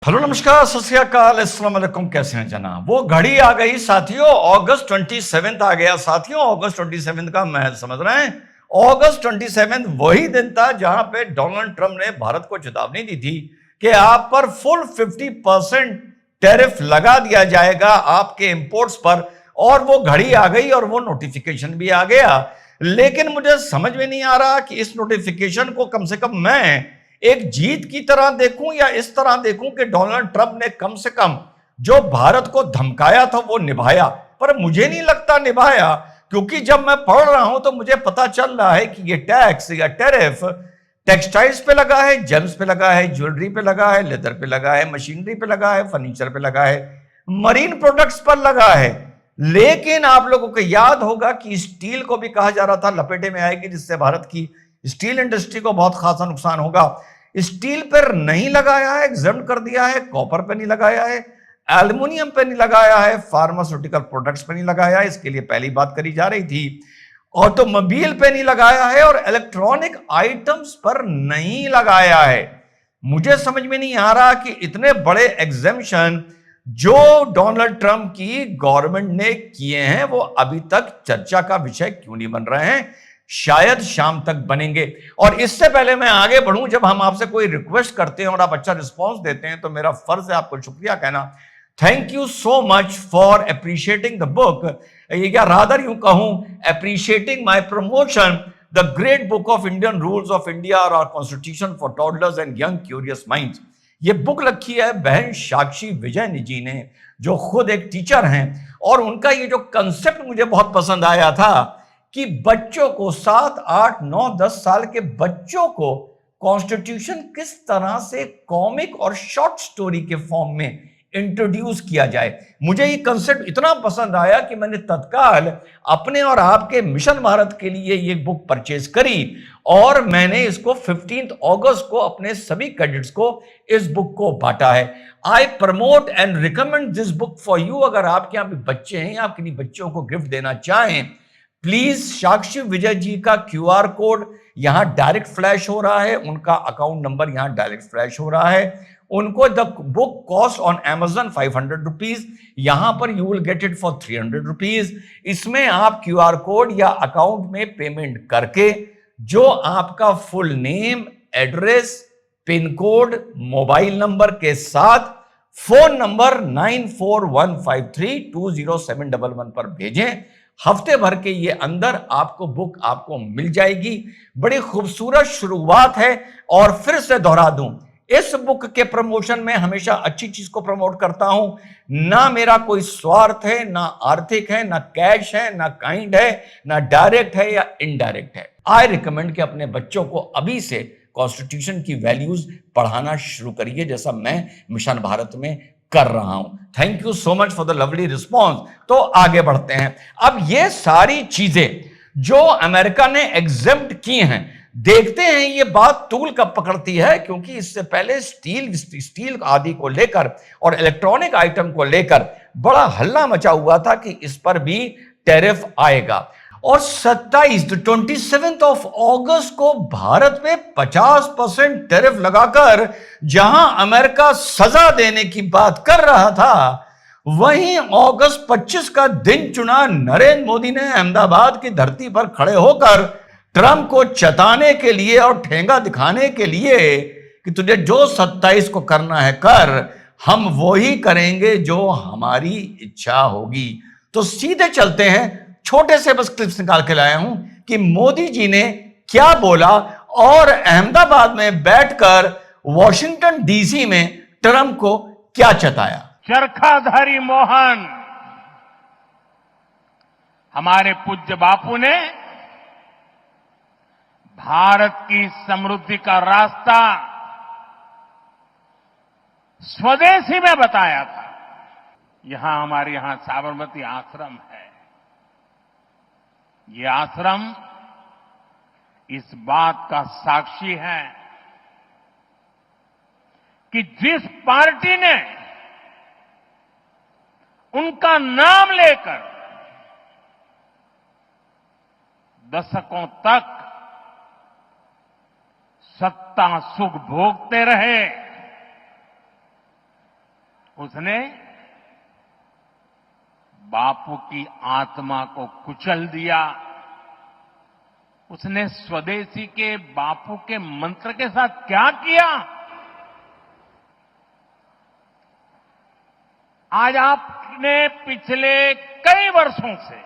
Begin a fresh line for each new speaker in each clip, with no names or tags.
Hello नमस्कार सत श्री अकाल अस्सलाम वालेकुम। कैसे हैं जनाब? वो घड़ी आ गई साथियों, अगस्त 27 आ गया साथियों। अगस्त 27 का महज समझ रहे हैं? अगस्त 27 वही दिन था जहां पे डोनाल्ड ट्रंप ने भारत को चेतावनी दी थी कि आप पर फुल 50% टैरिफ लगा दिया जाएगा आपके इंपोर्ट्स पर। और वो घड़ी आ गई और वो नोटिफिकेशन भी आ गया। लेकिन मुझे समझ में नहीं आ रहा कि इस नोटिफिकेशन को कम से कम मैं एक जीत की तरह देखूं या इस तरह देखूं कि डोनाल्ड ट्रंप ने कम से कम जो भारत को धमकाया था वो निभाया। पर मुझे नहीं लगता निभाया, क्योंकि जब मैं पढ़ रहा हूं तो मुझे पता चल रहा है कि ये टैक्स या टैरिफ टेक्सटाइल्स पे लगा है, जेम्स पे लगा है, ज्वेलरी पे लगा है, लेदर पे लगा है, मशीनरी पे लगा है, फर्नीचर पे लगा है, मरीन प्रोडक्ट्स पर लगा है। लेकिन आप लोगों को याद होगा कि स्टील को भी कहा जा रहा था लपेटे में आएगी, जिससे भारत की स्टील इंडस्ट्री को बहुत खासा नुकसान होगा। स्टील पर नहीं लगाया है, एग्जम्प्ट कर दिया है। कॉपर पे नहीं लगाया है, एल्युमिनियम पे नहीं लगाया है, फार्मास्यूटिकल प्रोडक्ट्स पे नहीं लगाया है। इसके लिए पहली बात करी जा रही थी। ऑटोमोबाइल पे नहीं लगाया है और इलेक्ट्रॉनिक आइटम्स पर नहीं लगाया है। मुझे समझ में नहीं आ रहा कि इतने बड़े एग्जेम्पशन जो डोनाल्ड ट्रंप की गवर्नमेंट ने किए हैं वो अभी तक चर्चा का विषय क्यों नहीं बन रहे हैं। शायद शाम तक बनेंगे। और इससे पहले मैं आगे बढ़ूं, जब हम आपसे कोई रिक्वेस्ट करते हैं और आप अच्छा रिस्पॉन्स देते हैं तो मेरा फर्ज है आपको शुक्रिया कहना। Thank you so much for appreciating the book, या रादर यूं कहूं appreciating my promotion, the great book of Indian rules of India और constitution for toddlers and young curious minds. ये बुक लिखी है बहन साक्षी विजय जी ने, जो खुद एक टीचर हैं। और उनका ये जो कंसेप्ट मुझे बहुत पसंद आया था कि बच्चों को 7, 8, 9, 10 साल के बच्चों को कॉन्स्टिट्यूशन किस तरह से कॉमिक और शॉर्ट स्टोरी के फॉर्म में इंट्रोड्यूस किया जाए। मुझे ये कंसेप्ट इतना पसंद आया कि मैंने तत्काल अपने और आपके मिशन भारत के लिए ये बुक परचेज करी और मैंने इसको 15 अगस्त को अपने सभी कैडेट्स को इस बुक को बांटा है। आई promote and recommend this book for you. अगर आपके यहाँ पे बच्चे हैं या आप किन्हीं बच्चों को गिफ्ट देना चाहें, प्लीज साक्षी विजय जी का क्यूआर कोड यहां डायरेक्ट फ्लैश हो रहा है, उनका अकाउंट नंबर यहां डायरेक्ट फ्लैश हो रहा है। उनको the book cost on Amazon 500 rupees, यहां पर you will get it for 300 rupees. इसमें आप क्यूआर कोड या अकाउंट में पेमेंट करके जो आपका full name, address, pin code, mobile number के साथ फोन नंबर 9415320711 पर भेजें। हफ्ते भर के ये अंदर आपको बुक आपको मिल जाएगी। बड़ी खूबसूरत शुरुआत है। और फिर से दोहरा दूं, इस बुक के प्रमोशन में हमेशा अच्छी चीज को प्रमोट करता हूं। ना मेरा कोई स्वार्थ है, ना आर्थिक है, ना कैश है, ना काइंड है, ना डायरेक्ट है या इनडायरेक्ट है। आई रिकमेंड कि अपने बच्चों को अभी से कॉन्स्टिट्यूशन की वैल्यूज पढ़ाना शुरू करिए, जैसा मैं मिशन भारत में कर रहा हूं। Thank you so much for the lovely response. तो आगे बढ़ते हैं। अब ये सारी चीजें जो अमेरिका ने एग्जेम्प्ट की हैं, देखते हैं ये बात तूल कब पकड़ती है, क्योंकि इससे पहले स्टील आदि को लेकर और इलेक्ट्रॉनिक आइटम को लेकर बड़ा हल्ला मचा हुआ था कि इस पर भी टैरिफ आएगा। और 27 अगस्त को भारत पे 50% टैरिफ लगाकर जहां अमेरिका सजा देने की बात कर रहा था, वहीं अगस्त 25 का दिन चुना नरेंद्र मोदी ने अहमदाबाद की धरती पर खड़े होकर ट्रंप को चताने के लिए और ठेंगा दिखाने के लिए कि तुझे जो 27 को करना है कर, हम वो ही करेंगे जो हमारी इच्छा होगी। तो सीधे चलते हैं, छोटे से बस क्लिप्स निकाल के लाया हूं कि मोदी जी ने क्या बोला और अहमदाबाद में बैठकर वॉशिंगटन डीसी में ट्रंप को क्या चताया।
चरखाधारी मोहन, हमारे पूज्य बापू ने भारत की समृद्धि का रास्ता स्वदेशी में बताया था। हमारे यहां साबरमती आश्रम है। ये आश्रम इस बात का साक्षी है कि जिस पार्टी ने उनका नाम लेकर दशकों तक सत्ता सुख भोगते रहे, उसने बापू की आत्मा को कुचल दिया। उसने स्वदेशी के बापू के मंत्र के साथ क्या किया? आज आपने पिछले कई वर्षों से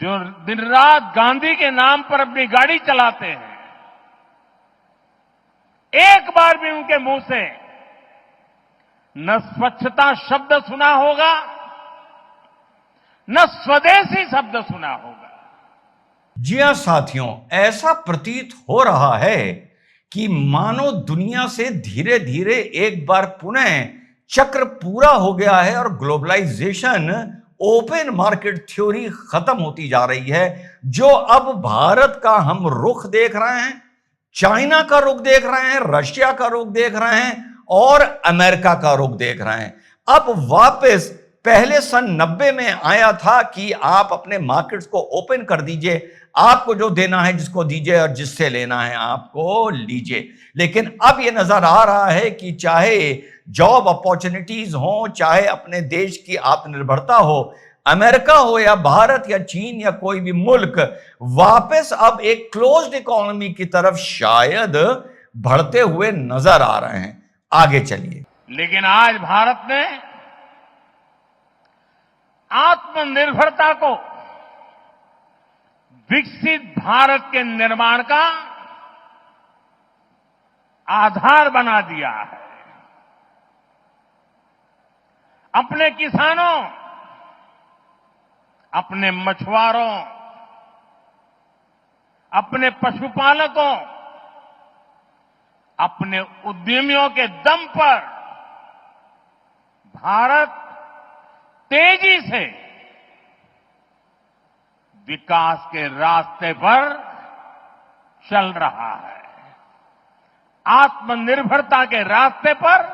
जो दिन रात गांधी के नाम पर अपनी गाड़ी चलाते हैं, एक बार भी उनके मुंह से न स्वच्छता शब्द सुना होगा, न स्वदेशी शब्द सुना होगा।
जी हां साथियों, ऐसा प्रतीत हो रहा है कि मानो दुनिया से धीरे धीरे एक बार पुनः चक्र पूरा हो गया है और ग्लोबलाइजेशन, ओपन मार्केट थ्योरी खत्म होती जा रही है। जो अब भारत का हम रुख देख रहे हैं, चाइना का रुख देख रहे हैं, रशिया का रुख देख रहे हैं और अमेरिका का रुख देख रहे हैं। अब वापस पहले सन 90 में आया था कि आप अपने मार्केट्स को ओपन कर दीजिए, आपको जो देना है जिसको दीजिए और जिससे लेना है आपको लीजिए। लेकिन अब यह नजर आ रहा है कि चाहे जॉब अपॉर्चुनिटीज हो, चाहे अपने देश की आत्मनिर्भरता हो, अमेरिका हो या भारत या चीन या कोई भी मुल्क, वापस अब एक क्लोज्ड इकोनॉमी की तरफ शायद बढ़ते हुए नजर आ रहे हैं। आगे चलिए।
लेकिन आज भारत ने आत्मनिर्भरता को विकसित भारत के निर्माण का आधार बना दिया है। अपने किसानों, अपने मछुआरों, अपने पशुपालकों, अपने उद्यमियों के दम पर भारत तेजी से विकास के रास्ते पर चल रहा है। आत्मनिर्भरता के रास्ते पर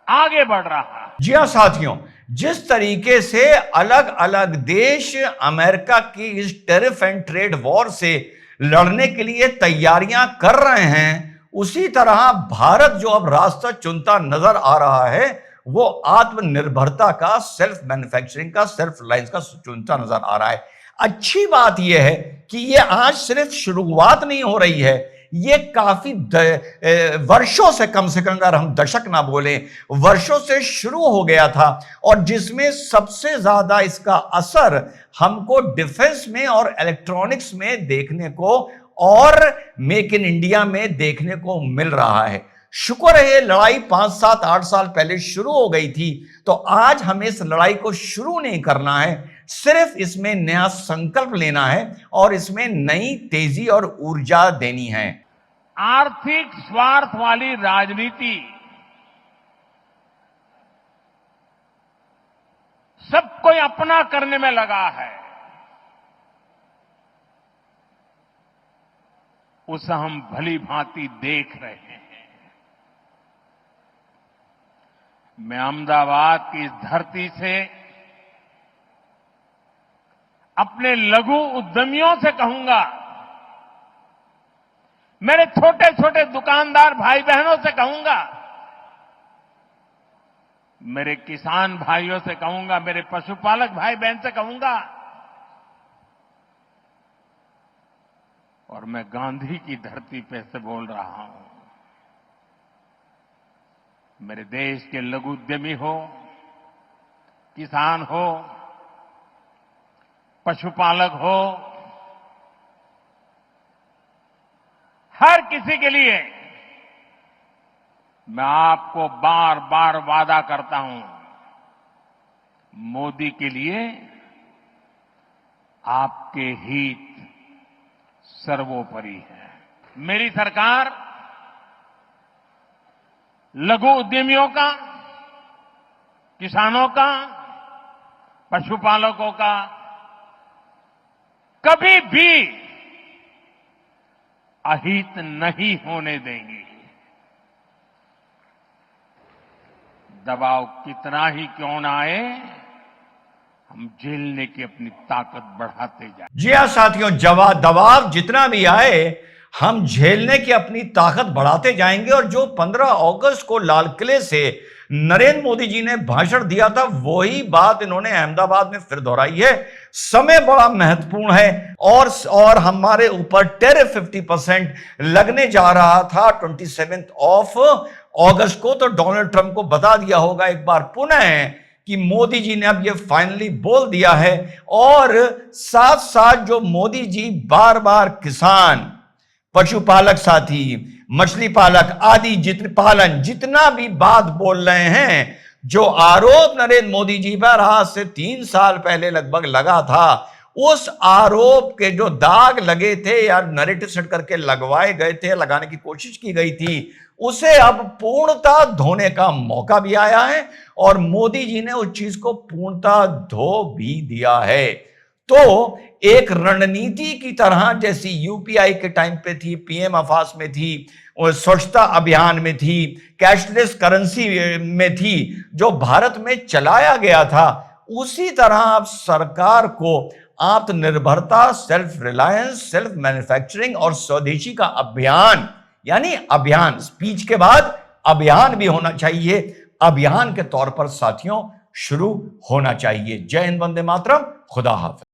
आगे बढ़ रहा है।
जी हां साथियों, जिस तरीके से अलग अलग देश अमेरिका की इस टैरिफ एंड ट्रेड वॉर से लड़ने के लिए तैयारियां कर रहे हैं, उसी तरह भारत जो अब रास्ता चुनता नजर आ रहा है वो आत्मनिर्भरता का, सेल्फ मैन्युफैक्चरिंग का, सेल्फ रिलायंस का चुनता नजर आ रहा है। अच्छी बात यह है कि यह आज सिर्फ शुरुआत नहीं हो रही है, ये काफी वर्षों से, कम से कम अगर हम दशक ना बोलें, वर्षों से शुरू हो गया था। और जिसमें सबसे ज्यादा इसका असर हमको डिफेंस में और इलेक्ट्रॉनिक्स में देखने को और मेक इन इंडिया में देखने को मिल रहा है। शुक्र है ये लड़ाई 5, 7, 8 साल पहले शुरू हो गई थी, तो आज हमें इस लड़ाई को शुरू नहीं करना है, सिर्फ इसमें नया संकल्प लेना है और इसमें नई तेजी और ऊर्जा देनी है।
आर्थिक स्वार्थ वाली राजनीति सब कोई अपना करने में लगा है, उसे हम भली भांति देख रहे हैं। मैं अहमदाबाद की इस धरती से अपने लघु उद्यमियों से कहूंगा, मेरे छोटे छोटे दुकानदार भाई बहनों से कहूंगा, मेरे किसान भाइयों से कहूंगा, मेरे पशुपालक भाई बहन से कहूंगा, और मैं गांधी की धरती पे से बोल रहा हूं, मेरे देश के लघु उद्यमी हो, किसान हो, पशुपालक हो, हर किसी के लिए मैं आपको बार बार वादा करता हूं, मोदी के लिए आपके हित सर्वोपरि है। मेरी सरकार लघु उद्यमियों का, किसानों का, पशुपालकों का कभी भी अहित नहीं होने देंगे। दबाव कितना ही क्यों ना आए, हम झेलने की अपनी ताकत बढ़ाते जाए।
जी हां साथियों, दबाव जितना भी आए हम झेलने की अपनी ताकत बढ़ाते जाएंगे। और जो 15 अगस्त को लाल किले से नरेंद्र मोदी जी ने भाषण दिया था, वही बात इन्होंने अहमदाबाद में फिर दोहराई है। समय बड़ा महत्वपूर्ण है और हमारे ऊपर टेरिफ 50% लगने जा रहा था 27 अगस्त को। तो डोनाल्ड ट्रंप को बता दिया होगा एक बार पुनः कि मोदी जी ने अब ये फाइनली बोल दिया है। और साथ साथ जो मोदी जी बार बार किसान, पशुपालक साथी, मछली पालक आदि जितना भी बात बोल रहे हैं, जो आरोप नरेंद्र मोदी जी पर आज से 3 साल पहले लगभग लगा था, उस आरोप के जो दाग लगे थे या नरेटिव सेट करके लगवाए गए थे, लगाने की कोशिश की गई थी, उसे अब पूर्णता धोने का मौका भी आया है और मोदी जी ने उस चीज को पूर्णता धो भी दिया है। तो एक रणनीति की तरह, जैसी यूपीआई के टाइम पे थी, पीएम आवास में थी, और स्वच्छता अभियान में थी, कैशलेस करेंसी में थी, जो भारत में चलाया गया था, उसी तरह अब सरकार को आत्मनिर्भरता, सेल्फ रिलायंस, सेल्फ मैन्युफैक्चरिंग और स्वदेशी का अभियान, यानी अभियान, स्पीच के बाद अभियान भी होना चाहिए, अभियान के तौर पर साथियों शुरू होना चाहिए। जय हिंद, वंदे मातरम, खुदा हाफिज।